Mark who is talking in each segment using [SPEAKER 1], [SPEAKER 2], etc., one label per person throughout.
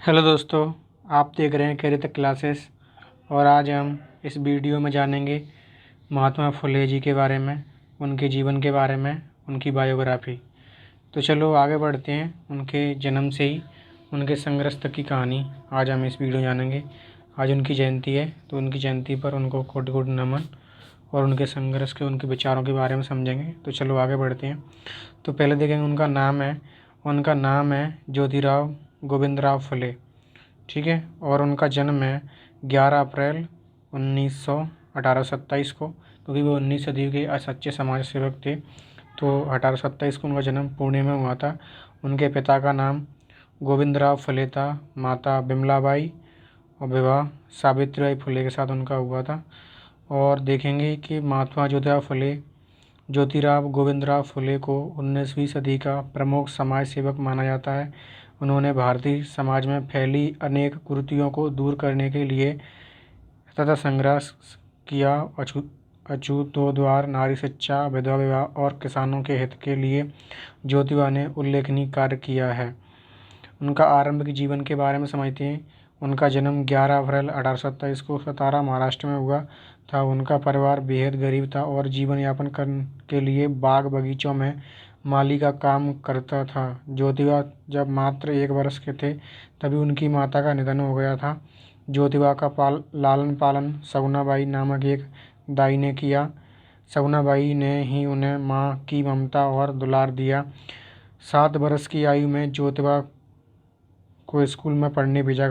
[SPEAKER 1] Hello दोस्तों, आप देख रहे हैं कैरियर तक क्लासेस। और आज हम इस वीडियो में जानेंगे महात्मा फुले जी के बारे में, उनके जीवन के बारे में, उनकी बायोग्राफी। तो चलो आगे बढ़ते हैं। उनके जन्म से ही उनके संघर्ष तक की कहानी आज हम इस वीडियो में जानेंगे। आज उनकी जयंती है, तो उनकी जयंती पर उनको कोटि कोटि नमन और उनके संघर्ष के, उनके विचारों के बारे में समझेंगे। तो चलो आगे बढ़ते हैं। तो पहले देखेंगे उनका नाम है ज्योतिराव गोविंदराव फुले। ठीक है। और उनका जन्म है 11 अप्रैल 1827 को, क्योंकि वो 19 सदी के सच्चे समाज सेवक थे। तो 1827 को उनका जन्म पुणे में हुआ था। उनके पिता का नाम गोविंदराव फुले था, माता बिमलाबाई, और विवाह सावित्रीबाई फुले के साथ उनका हुआ था। और देखेंगे कि महात्मा ज्योतिराव गोविंदराव फुले को 19वीं सदी का प्रमुख समाज सेवक माना जाता है। उन्होंने भारतीय समाज में फैली अनेक कुरीतियों को दूर करने के लिए तथा संघर्ष किया। अछूतोद्धार, नारी शिक्षा, विधवा विवाह और किसानों के हित के लिए ज्योतिबा ने उल्लेखनीय कार्य किया है। उनका आरंभिक जीवन के बारे में समझते हैं। उनका जन्म 11 अप्रैल 1827 को सतारा, महाराष्ट्र में हुआ था। उनका परिवार बेहद गरीब था और जीवन यापन करने के लिए बाग बगीचों में माली का काम करता था। ज्योतिबा जब मात्र 1 वर्ष के थे तभी उनकी माता का निधन हो गया था। ज्योतिबा का लालन पालन सगुनाबाई नामक एक दाई ने किया। सगुनाबाई ने ही उन्हें माँ की ममता और दुलार दिया। 7 वर्ष की आयु में ज्योतिबा को स्कूल में पढ़ने भेजा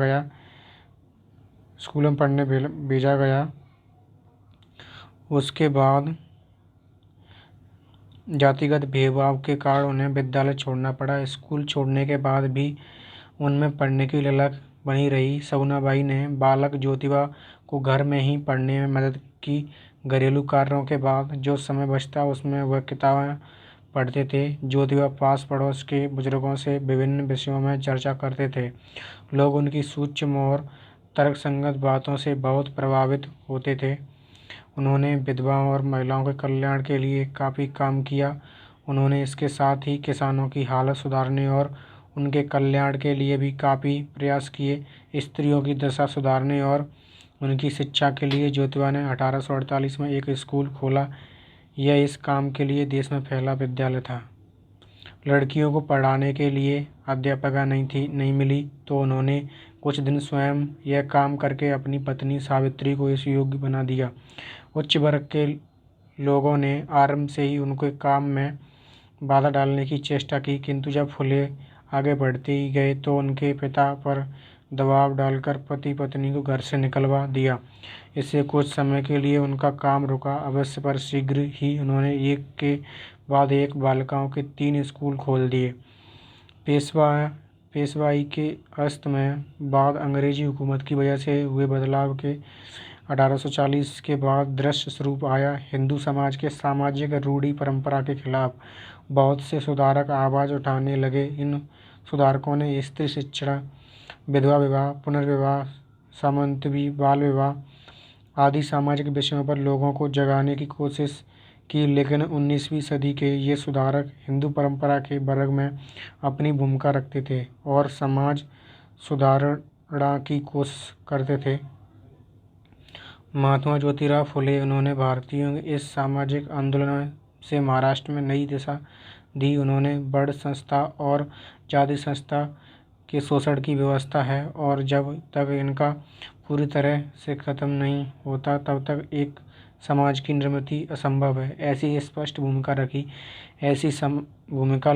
[SPEAKER 1] गया। उसके बाद जातिगत भेदभाव के कारण उन्हें विद्यालय छोड़ना पड़ा। स्कूल छोड़ने के बाद भी उनमें पढ़ने की ललक बनी रही। सगुनाबाई ने बालक ज्योतिबा को घर में ही पढ़ने में मदद की। घरेलू कार्यों के बाद जो समय बचता उसमें वह किताबें पढ़ते थे। ज्योतिबा पास पड़ोस के बुजुर्गों से विभिन्न विषयों में चर्चा करते थे। लोग उनकी सूक्ष्म और तर्कसंगत बातों से बहुत प्रभावित होते थे। उन्होंने विधवाओं और महिलाओं के कल्याण के लिए काफ़ी काम किया। उन्होंने इसके साथ ही किसानों की हालत सुधारने और उनके कल्याण के लिए भी काफ़ी प्रयास किए। स्त्रियों की दशा सुधारने और उनकी शिक्षा के लिए ज्योतिबा ने 1848 में एक स्कूल खोला। यह इस काम के लिए देश में पहला विद्यालय था। लड़कियों को पढ़ाने के लिए अध्यापिका नहीं मिली, तो उन्होंने कुछ दिन स्वयं यह काम करके अपनी पत्नी सावित्री को इस योग्य बना दिया। उच्च वर्ग के लोगों ने आरंभ से ही उनके काम में बाधा डालने की चेष्टा की, किंतु जब फुले आगे बढ़ते ही गए तो उनके पिता पर दबाव डालकर पति पत्नी को घर से निकलवा दिया। इससे कुछ समय के लिए उनका काम रुका अवश्य, पर शीघ्र ही उन्होंने एक के बाद एक बालिकाओं के 3 स्कूल खोल दिए। पेशवाई के अस्त में बाद अंग्रेजी हुकूमत की वजह से हुए बदलाव के 1840 के बाद दृश्य स्वरूप आया। हिंदू समाज के सामाजिक रूढ़ि परंपरा के खिलाफ बहुत से सुधारक आवाज़ उठाने लगे। इन सुधारकों ने स्त्री शिक्षा, विधवा विवाह, पुनर्विवाह, सामंतवी बाल विवाह आदि सामाजिक विषयों पर लोगों को जगाने की कोशिश की, लेकिन 19वीं सदी के ये सुधारक हिंदू परंपरा के वर्ग में अपनी भूमिका रखते थे और समाज सुधारणा की कोशिश करते थे। महात्मा ज्योतिराव फुले, उन्होंने भारतीयों के इस सामाजिक आंदोलन से महाराष्ट्र में नई दिशा दी। उन्होंने बड़ संस्था और जाति संस्था के शोषण की व्यवस्था है और जब तक इनका पूरी तरह से खत्म नहीं होता तब तक एक समाज की निर्मिति असंभव है, ऐसी स्पष्ट भूमिका रखी। ऐसी भूमिका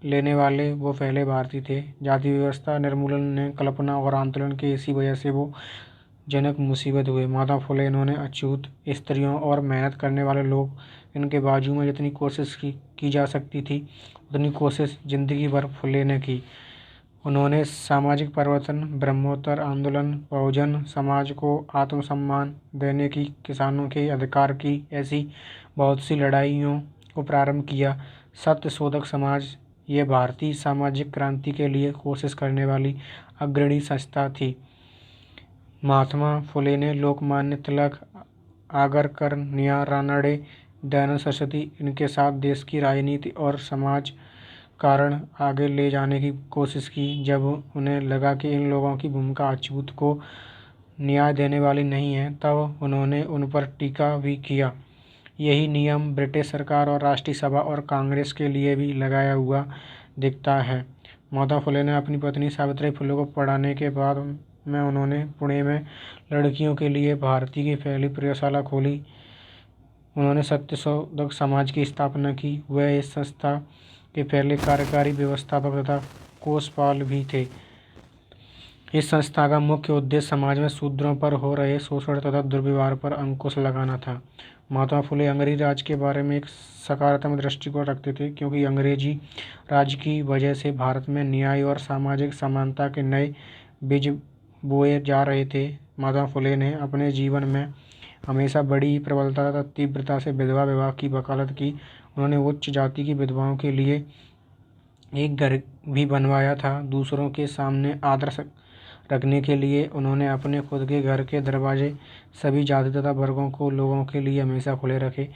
[SPEAKER 1] लेने वाले वो पहले भारतीय थे। जाति व्यवस्था निर्मूलन ने कल्पना और आंदोलन की इसी वजह से वो जनक मुसीबत हुए। माता फुले, इन्होंने अछूत स्त्रियों और मेहनत करने वाले लोग इनके बाजू में जितनी कोशिश की जा सकती थी उतनी कोशिश जिंदगी भर फुले ने की। उन्होंने सामाजिक परिवर्तन, ब्रह्मोत्तर आंदोलन, बहुजन समाज को आत्मसम्मान देने की, किसानों के अधिकार की, ऐसी बहुत सी लड़ाइयों को प्रारंभ किया। सत्य शोधक समाज ये भारतीय सामाजिक क्रांति के लिए कोशिश करने वाली अग्रणी संस्था थी। महात्मा फुले ने लोकमान्य तिलक, आगरकर, निया रानडे, दयानंद सरस्वती इनके साथ देश की राजनीति और समाज कारण आगे ले जाने की कोशिश की। जब उन्हें लगा कि इन लोगों की भूमिका अछूत को न्याय देने वाली नहीं है, तब उन्होंने उन पर टीका भी किया। यही नियम ब्रिटिश सरकार और राष्ट्रीय सभा और कांग्रेस के लिए भी लगाया हुआ दिखता है। महात्मा फुले ने अपनी पत्नी सावित्री फुले को पढ़ाने के बाद में उन्होंने पुणे में लड़कियों के लिए भारतीय की पहली प्रयोगशाला खोली। उन्होंने सत्यशोधक समाज की स्थापना की। वह इस संस्था के पहले कार्यकारी व्यवस्थापक तथा कोषपाल भी थे। इस संस्था का मुख्य उद्देश्य समाज में शूद्रों पर हो रहे शोषण तथा दुर्व्यवहार पर अंकुश लगाना था। महात्मा फुले अंग्रेजी राज के बारे में एक सकारात्मक दृष्टिकोण रखते थे, क्योंकि अंग्रेजी राज की वजह से भारत में न्याय और सामाजिक समानता के नए बीज बोए जा रहे थे। महात्मा फुले ने अपने जीवन में हमेशा बड़ी प्रबलता तथा तीव्रता से विधवा विवाह की वकालत की। उन्होंने उच्च जाति की विधवाओं के लिए एक घर भी बनवाया था। दूसरों के सामने आदर्श रखने के लिए उन्होंने अपने खुद के घर के दरवाजे सभी जाति तथा वर्गों को लोगों के लिए हमेशा खुले रखे।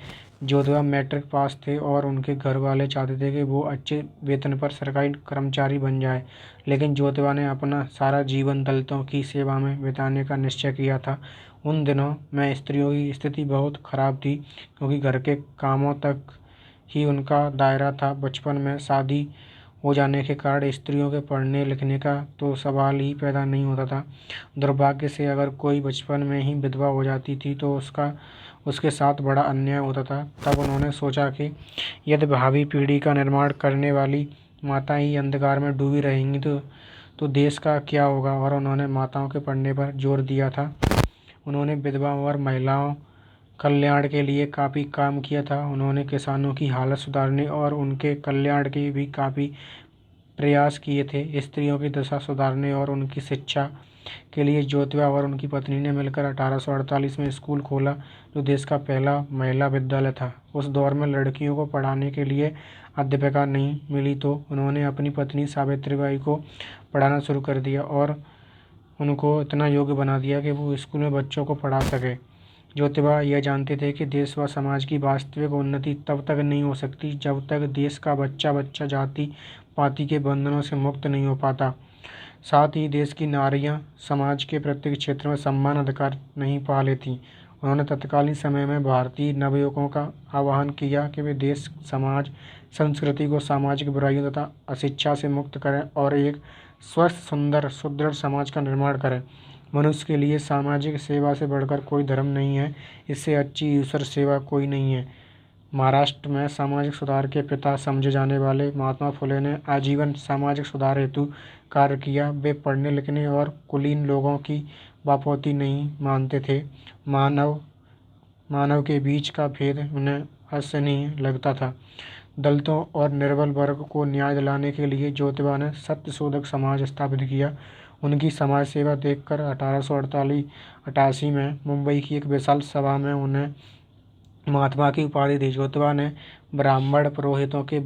[SPEAKER 1] ज्योतिबा मैट्रिक पास थे और उनके घर वाले चाहते थे कि वो अच्छे वेतन पर सरकारी कर्मचारी बन जाए, लेकिन ज्योतिबा ने अपना सारा जीवन दलितों की सेवा में बिताने का निश्चय किया था। उन दिनों में स्त्रियों की स्थिति बहुत खराब थी, क्योंकि घर के कामों तक ही उनका दायरा था। बचपन में शादी हो जाने के कारण स्त्रियों के पढ़ने लिखने का तो सवाल ही पैदा नहीं होता था। दुर्भाग्य से अगर कोई बचपन में ही विधवा हो जाती थी तो उसके साथ बड़ा अन्याय होता था। तब उन्होंने सोचा कि यदि भावी पीढ़ी का निर्माण करने वाली माताएं ही अंधकार में डूबी रहेंगी तो देश का क्या होगा, और उन्होंने माताओं के पढ़ने पर जोर दिया था। उन्होंने विधवाओं और महिलाओं कल्याण के लिए काफ़ी काम किया था। उन्होंने किसानों की हालत सुधारने और उनके कल्याण के भी काफ़ी प्रयास किए थे। स्त्रियों की दशा सुधारने और उनकी शिक्षा के लिए ज्योतिबा और उनकी पत्नी ने मिलकर 1848 में स्कूल खोला, जो देश का पहला महिला विद्यालय था। उस दौर में लड़कियों को पढ़ाने के लिए अध्यापिका नहीं मिली, तो उन्होंने अपनी पत्नी सावित्रीबाई को पढ़ाना शुरू कर दिया और उनको इतना योग्य बना दिया कि वो स्कूल में बच्चों को पढ़ा सके। ज्योतिबा यह जानते थे कि देश व समाज की वास्तविक उन्नति तब तक नहीं हो सकती जब तक देश का बच्चा बच्चा जाति पाति के बंधनों से मुक्त नहीं हो पाता। साथ ही देश की नारियां समाज के प्रत्येक क्षेत्र में सम्मान अधिकार नहीं पा लेती। उन्होंने तत्कालीन समय में भारतीय नवयुवकों का आह्वान किया कि वे देश, समाज, संस्कृति को सामाजिक बुराइयों तथा अशिक्षा से मुक्त करें और एक स्वस्थ, सुंदर, सुदृढ़ समाज का निर्माण करें। मनुष्य के लिए सामाजिक सेवा से बढ़कर कोई धर्म नहीं है, इससे अच्छी ईश्वर सेवा कोई नहीं है। महाराष्ट्र में सामाजिक सुधार के पिता समझे जाने वाले महात्मा फुले ने आजीवन सामाजिक सुधार हेतु कार्य किया। वे पढ़ने लिखने और कुलीन लोगों की बापौती नहीं मानते थे। मानव के बीच का भेद उन्हें असहनीय लगता था। दलितों और निर्बल वर्ग को न्याय दिलाने के लिए ज्योतिबा ने सत्यशोधक समाज स्थापित किया। उनकी समाज सेवा देखकर 1888 में मुंबई की एक विशाल सभा में उन्हें महात्मा की उपाधि दी। ज्योतिबा ने ब्राह्मण पुरोहितों के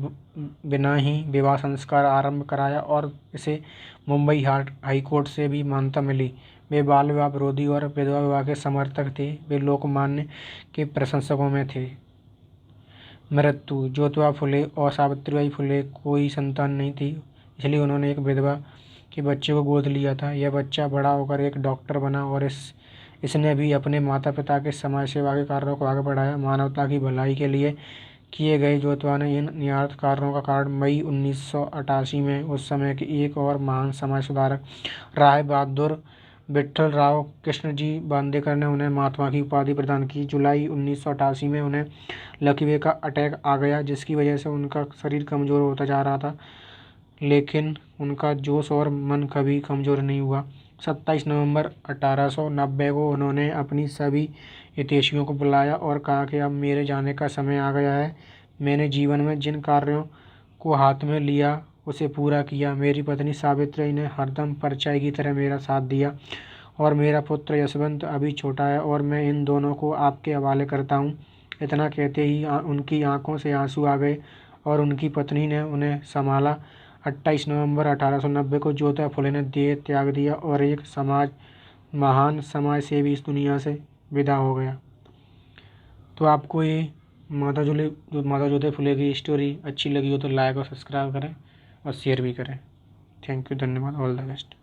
[SPEAKER 1] बिना ही विवाह संस्कार आरंभ कराया और इसे मुंबई हाईकोर्ट से भी मान्यता मिली। वे बाल विवाह विरोधी और विधवा विवाह के समर्थक थे। वे लोकमान्य के प्रशंसकों में थे। मृत्यु। ज्योतिबा फुले और सावित्रीबाई फुले कोई संतान नहीं थी, इसलिए उन्होंने एक विधवा के बच्चे को गोद लिया था। यह बच्चा बड़ा होकर एक डॉक्टर बना और इसने भी अपने माता पिता के समाज सेवा के कार्यों को आगे बढ़ाया। मानवता की भलाई के लिए किए गए ज्योतिबा ने इन निस्वार्थ कार्यों का कारण मई 1988 में उस समय के एक और महान समाज सुधारक राय बहादुर विठ्ठलराव कृष्णजी बांदेकर ने उन्हें महात्मा की उपाधि प्रदान की। जुलाई 1988 में उन्हें लकवे का अटैक आ गया, जिसकी वजह से उनका शरीर कमज़ोर होता जा रहा था, लेकिन उनका जोश और मन कभी कमज़ोर नहीं हुआ। 27 नवंबर 1890 को उन्होंने अपनी सभी हितैषियों को बुलाया और कहा कि अब मेरे जाने का समय आ गया है। मैंने जीवन में जिन कार्यों को हाथ में लिया उसे पूरा किया। मेरी पत्नी सावित्री ने हरदम परछाई की तरह मेरा साथ दिया और मेरा पुत्र यशवंत अभी छोटा है और मैं इन दोनों को आपके हवाले करता हूँ। इतना कहते ही उनकी आंखों से आंसू आ गए और उनकी पत्नी ने उन्हें संभाला। 28 नवंबर 1890 को ज्योतिबा फुले ने देह त्याग दिया और एक महान समाज सेवी इस दुनिया से विदा हो गया। तो आपको ये माता ज्योति फुले की स्टोरी अच्छी लगी हो तो लाइक और सब्सक्राइब करें और शेयर भी करें। थैंक यू, धन्यवाद, ऑल द बेस्ट।